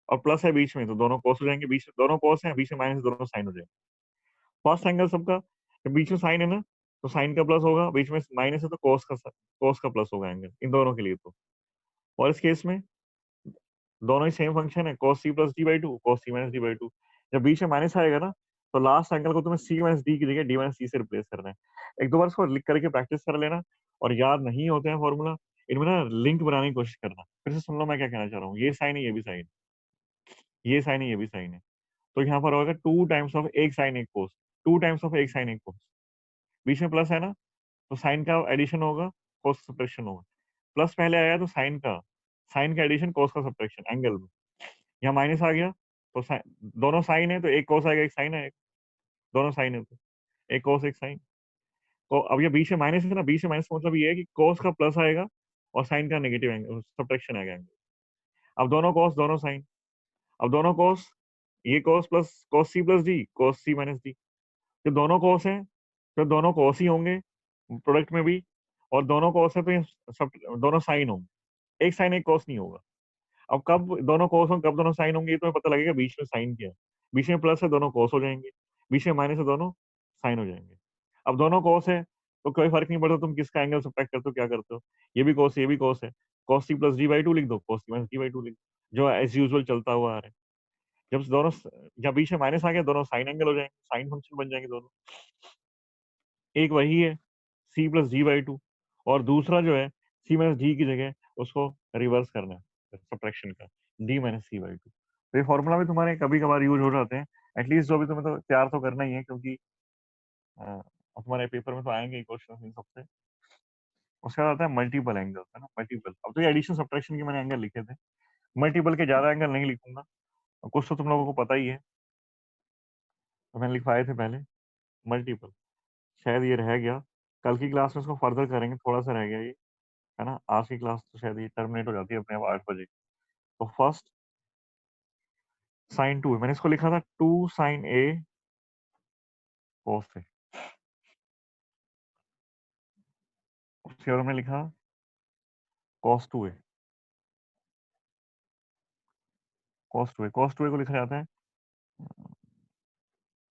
और प्लस है बीच में तो दोनों कोस हो जाएंगे, बीच में दोनों कोस हैं, बीच में माइनस, दोनों साइन हो जाएंगे। फर्स्ट एंगल सबका, जब बीच में साइन है ना, तो साइन का प्लस होगा, बीच में माइनस है तो कोस का प्लस होगा एंगल, इन दोनों के लिए तो। और इस केस में दोनों ही सेम फंक्शन है, cos c plus D by 2, cos c minus D by 2। जब बीच में माइनस आएगा ना, तो लास्ट एंगल को तुम्हें c माइनस डी की जगह d माइनस सी से रिप्लेस करना है। एक दो बार इसको लिख करके प्रैक्टिस कर लेना, और याद नहीं होते हैं फॉर्मूला, इनमें ना लिंक बनाने की कोशिश करना। फिर से सुन लो मैं क्या कहना चाह रहा हूँ, ये साइन है, ये भी साइन, ये साइन है, ये भी साइन है, तो यहाँ पर होगा 2 टाइम्स ऑफ एक साइन एक कोस, 2 टाइम्स ऑफ एक साइन एक कोस, बीच में प्लस है ना, तो साइन का एडिशन होगा, कोस सब्ट्रैक्शन होगा। प्लस पहले आया तो साइन का एडिशन, कोस का सब्ट्रैक्शन एंगल में। यहाँ माइनस आ गया तो दोनों साइन है तो एक कोस आएगा, एक साइन है, दोनों साइन है तो एक कोस एक साइन। तो अब ये बीच में माइनस है ना, बीच में माइनस का मतलब ये है कि कोस का प्लस आएगा और साइन का नेगेटिव एंगल सब्ट्रैक्शन आएगा एंगल। अब दोनों कोस दोनों साइन, अब दोनों कोस, ये cos plus cos C plus D, cos C minus D, जब दोनों कोस हैं तो दोनों कोस ही होंगे प्रोडक्ट में भी, और दोनों कोस है तो ये दोनों साइन होंगे, एक साइन एक कोस नहीं होगा। अब कब दोनों कोस होंगे, कब दोनों साइन होंगे, ये तुम्हें पता लगेगा बीच में साइन क्या है। बीच में प्लस है, दोनों कोस हो जाएंगे, बीच में माइनस है, दोनों साइन हो जाएंगे। अब दोनों कोस है तो कोई फर्क नहीं पड़ता तुम किसका एंगल सब्ट्रैक्ट करते हो, क्या करते हो, ये भी कोस, ये भी कोस है, cos C plus D by two लिख दो, cos C minus D by two लिख दो, जो एज यूजुअल चलता हुआ आ रहा है। जब दोनों, जब बीच में माइनस आ गया, दोनों साइन एंगल हो जाएंगे, साइन फंक्शन बन जाएंगे दोनों। एक वही है C plus G by two, और दूसरा जो है सी माइनस डी की जगह उसको रिवर्स करना है सब्ट्रैक्शन का, D minus C by two. तो ये फॉर्मूला भी तुम्हारे कभी कभार यूज हो जाते हैं, एटलीस्ट जो भी तुम्हें तो तैयार तो करना ही है, क्योंकि अब तुम्हारे पेपर में तो आएंगे ही क्वेश्चन इन सबसे। उसके बाद आता है मल्टीपल एंगल, है ना, मल्टीपल। अब तो ये एडिशन सब्ट्रैक्शन के मैंने एंगल लिखे थे, मल्टीपल के ज्यादा एंगल नहीं लिखूंगा, कुछ तो तुम लोगों को पता ही है, तो मैंने लिखवाए थे पहले मल्टीपल। शायद ये रह गया, कल की क्लास में इसको फर्दर करेंगे, थोड़ा सा रह गया ये, है ना। आज की क्लास तो शायद ये टर्मिनेट हो जाती है अपने आप 8 बजे। तो फर्स्ट साइन टू, मैंने इसको लिखा था 2 sin A cos A, उसके बाद मैंने लिखा cos 2A, cos 2A को लिखा जाता है,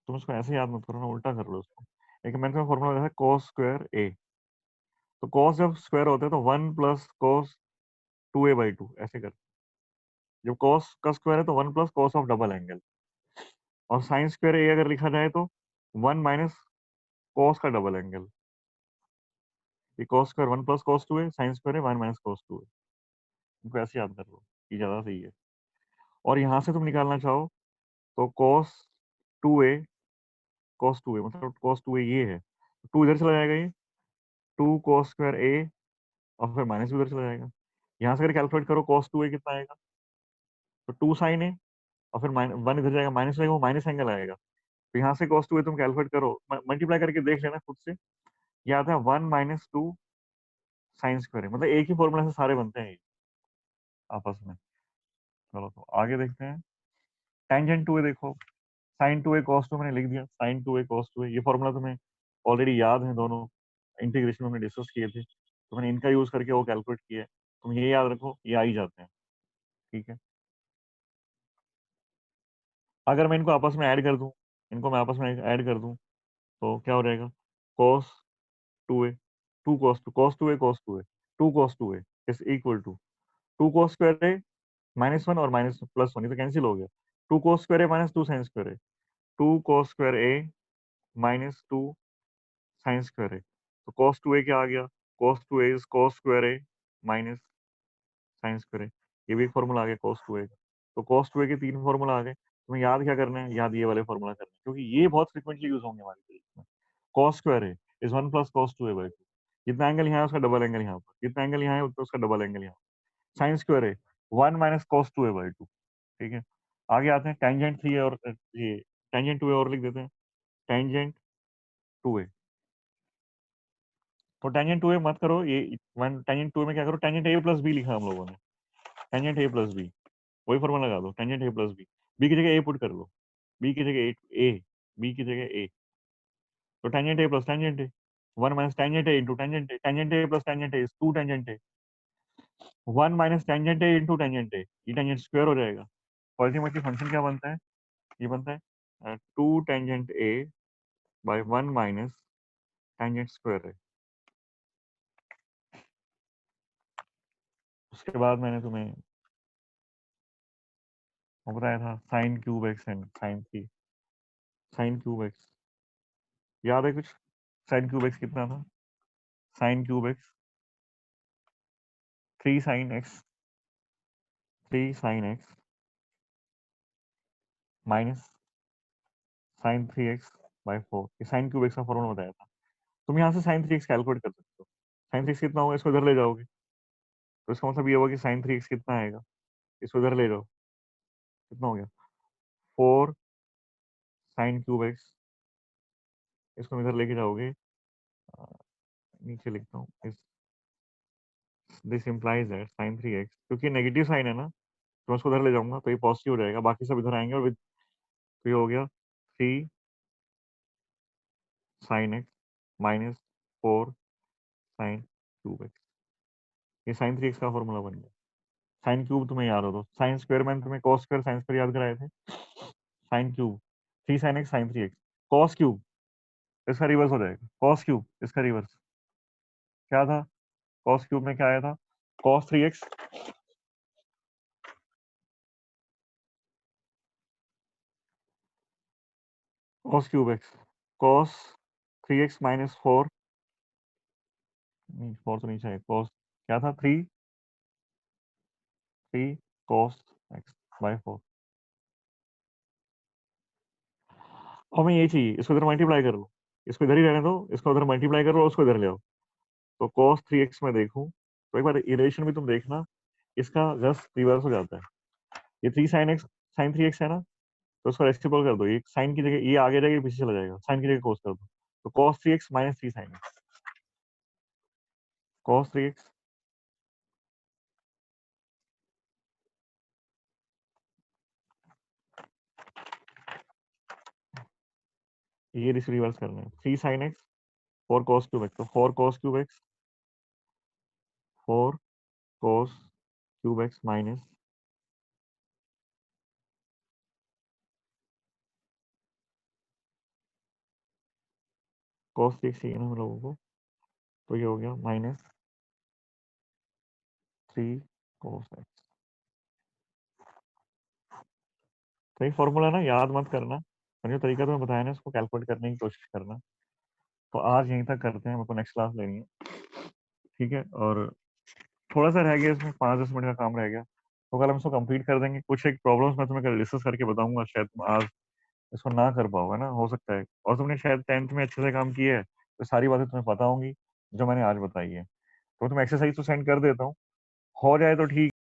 तुम उसको ऐसे याद मत करो ना, उल्टा कर लो उसको। एक मैंने फॉर्मूला लिखा है cos स्क्वायर A, तो cos जब स्क्वायर होते हैं तो 1 प्लस cos 2A बाई 2 ऐसे कर, जब cos का स्क्वायर है तो 1 plus cos of double angle, और साइन स्क्वायर A अगर लिखा जाए तो 1 माइनस cos का डबल एंगल, ये cos square 1 plus cos 2A, sine square है 1 माइनस cos 2A, इनको ऐसे याद कर लो, ये ज्यादा सही है। और यहाँ से तुम निकालना चाहो तो cos 2A मतलब cos 2A ये है, 2 इधर चला जाएगा, ये 2 cos स्क्वायर A, और फिर माइनस भी उधर चला जाएगा। यहाँ से अगर कैलकुलेट करो cos 2A कितना आएगा, तो 2 sin A, और फिर 1 इधर जाएगा, माइनस रहेगा, वो माइनस एंगल आएगा। तो यहाँ से cos 2A तुम कैलकुलेट करो, मल्टीप्लाई करके देख लेना खुद से, ये आता है 1 माइनस 2 साइन स्क्वायर, मतलब एक ही फॉर्मूला से सारे बनते हैं ये आपस में। चलो तो आगे देखते हैं, टेंजेंट 2A देखो, साइन 2A cos 2 मैंने लिख दिया, साइन 2A cos 2A, ये फॉर्मूला तुम्हें ऑलरेडी याद है, दोनों इंटीग्रेशन में हमने डिस्कस किए थे, तो मैंने इनका यूज करके वो कैलकुलेट किया है, तुम ये याद रखो, ये आ ही जाते हैं, ठीक है। अगर मैं इनको आपस में ऐड कर दूं, इनको मैं आपस में ऐड कर दूं तो क्या हो जाएगा, cos 2A, 2 cos 2, cos 2A cos 2A, 2 cos 2A is equal to 2 cos square A minus 1 और माइनस प्लस 1, ये तो कैंसिल हो गया, 2 cos square A minus 2 sin square A, 2 cos square A minus 2 sin square A, तो cos 2A क्या आ गया, cos 2A is cos square A minus sin square A, ये भी एक फॉर्मूला आ गया cos 2A का। तो cos 2A के 3 फॉर्मूला आ गए, तुम्हें याद क्या करना है, याद ये वाले फॉर्मूला करना है, क्योंकि ये बहुत फ्रिक्वेंटली यूज होंगे हमारे तरीके में। cos square A is 1 plus cos 2A by 2, जितना एंगल यहाँ है उसका डबल एंगल यहाँ पर, जितना एंगल यहाँ है उतना उसका डबल एंगल यहाँ। sin square A 1 minus cos 2A by 2, ठीक है। आगे आते हैं टेंजेंट 3 और ये टेंजेंट 2A और लिख देते हैं, टेंजेंट 2A, तो टेंजेंट 2A मत करो, ये टेंजेंट 2A में क्या करो, टेंजेंट A प्लस बी लिखा हम लोगों ने, टेंजेंट A प्लस बी, वही फॉर्मूला लगा दो, tangent A plus B, B की जगह A पुट कर लो, बी की जगह A, बी की जगह A, तो tangent A plus tangent A, 1 minus tangent A into tangent A, tangent A plus tangent A is 2 tangent A, 1 minus tangent A into tangent A, ये tangent square हो जाएगा, ultimately function क्या बनता है, ये बनता है 2 tangent A by 1 minus tangent square है। उसके बाद मैंने तुम्हें वो बताया था sine cube X and sine थी, साइन क्यूब एक्स याद है कुछ, साइन क्यूब एक्स कितना था, sine cube X 3 sin x minus sin 3x by 4, ये sin क्यूब x का फॉर्मूला बताया था। तुम यहाँ से sin 3x कैलकुलेट कर सकते हो। sin 3x कितना होगा, इसको इधर ले जाओगे तो इसका मतलब ये होगा कि sin 3x कितना आएगा, इसको इधर ले जाओ, कितना हो गया 4 sin क्यूब x, इसको इधर लेके जाओगे, नीचे लिखता हूँ, this implies that sin 3x, क्योंकि नेगेटिव साइन है ना, तो मैं उसको उधर ले जाऊंगा तो ये पॉजिटिव हो जाएगा, बाकी सब इधर आएंगे और तो ये हो गया 3 sin x minus 4 sin cube x, ये sin 3x का फॉर्मूला बन गया। साइन क्यूब तुम्हें याद हो तो साइन स्क्वायर में तुम्हें कॉस स्क्वायर साइन स्क्वायर याद कराए थे, sine cube 3 sin x sin 3x, cos cube इसका रिवर्स हो जाएगा, कॉस क्यूब इसका रिवर्स क्या था, कॉस क्यूब में क्या आया था, cos 3x cos cube x, cos 3x minus 4, नहीं 4 तो नीचे है, कॉस क्या था 3 कॉस x बाय 4, हमें ये चाहिए, इसको इधर मल्टीप्लाई कर लो, इसको इधर ही रहने दो, इसको उधर मल्टीप्लाई करो और उसको इधर ले आओ, तो cos 3x में देखूं तो एक बार इरेशन भी तुम देखना, इसका जस्ट रिवर्स हो जाता है, ये 3 sin x sin 3x है ना, तो उसको रेसिप्रोकल कर दो, ये साइन की जगह ये आगे जाएगा, पीछे चला जाएगा, साइन की जगह cos कर दो, तो cos 3x minus 3 sin x, cos 3x ये रिवर्स करना है, 3 sin x 4 cos cube x, तो 4 cos cube x 4 cos cube x minus cos 3x चाहिए ना हम लोगों को, तो ये हो गया माइनस 3 cos x, तो ये फॉर्मूला ना याद मत करना, और जो तरीका तुम्हें बताया ना उसको कैलकुलेट करने की कोशिश करना। तो आज यहीं तक करते हैं, मेरे को नेक्स्ट क्लास लेनी है, ठीक है, और थोड़ा सा रह गया इसमें 5-10 मिनट का काम रह गया, तो कल हम इसको कंप्लीट कर देंगे। कुछ एक प्रॉब्लम्स मैं तुम्हें कल डिस्कस करके बताऊंगा, शायद तुम आज इसको ना कर पाओ, है ना, हो सकता है, और तुमने शायद 10th में अच्छे से काम किया है तो सारी बातें तुम्हें पता होंगी जो मैंने आज बताई है, तो तुम एक्सरसाइज तो सेंड कर देता हूँ, हो जाए तो ठीक।